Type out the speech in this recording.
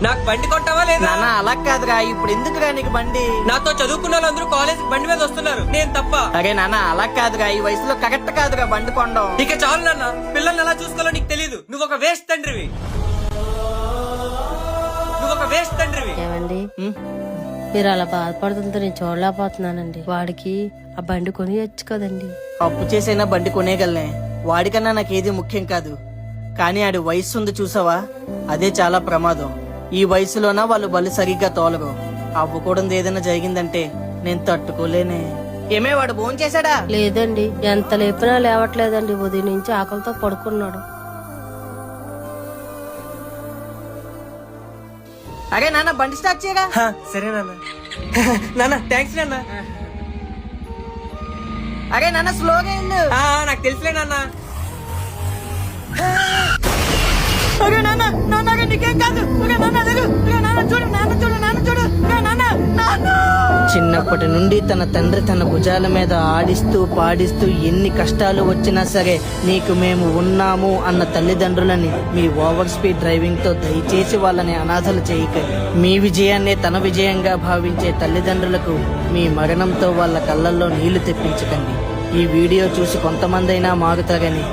నాకు బండి కొంటావా లేదా? నాన్న అలా కాదురా, ఇప్పుడు ఎందుకురా నీకు బండి? నాతో చదువుకున్న వాళ్ళందరూ కాలేజ్ బండి మీద వస్తున్నారు, నేను తప్ప. అరే నాన్న అలా కాదురా, ఈ వయసులో కరెక్ట్ కాదురా బండి కొండం. ఇక చాలు నాన్న, పిల్లల్ని ఎలా చూసుకోవాలో నీకు తెలీదు. నువ్వు ఒక వేస్ట్ తండ్రివి. ఏమండి మీరు అలా బాధపడుతుంటే నేను చూడలేకపోతున్నానండి. వాడికి ఆ బండి కొనియచ్చు కదండి. అప్పు చేసైనా బండి కొనేగలనే, వాడికన్నా నాకేది ముఖ్యం కాదు. కానీ ఆడి వయసు ఉంది చూసావా, అదే చాలా ప్రమాదం. ఈ వయసులోనా వాళ్ళు బలి సరిగ్గా తోలరు. అవ్వకూడదు ఏదైనా జరిగిందంటే నేను తట్టుకోలేనే. ఏమే వాడు భోజనం చేశాడా? లేదండి, ఎంత లేపినా లేవట్లేదండి. ఉదయం నుంచి ఆకలితో పడుకున్నాడు. అరే నాన్న బండి స్టార్ట్ చేయగా. సరే నాన్న. నాన్న థ్యాంక్స్ నాన్న. అరే నాన్న స్లోగా వెళ్ళు. నాకు తెలుసులే నాన్న. అరే నాన్న నాన్న నీకేం కాదు. చిన్నప్పటి నుండి తన తండ్రి తన భుజాల మీద ఆడిస్తూ పాడిస్తూ ఎన్ని కష్టాలు వచ్చినా సరే నీకు మేము ఉన్నాము అన్న తల్లిదండ్రులని మీ ఓవర్ స్పీడ్ డ్రైవింగ్ తో దయచేసి వాళ్ళని అనాథలు చేయకండి. మీ విజయాన్నే తన విజయంగా భావించే తల్లిదండ్రులకు మీ మరణంతో వాళ్ళ కళ్ళల్లో నీళ్లు తెప్పించకండి. ఈ వీడియో చూసి కొంతమంది అయినా మారుతారని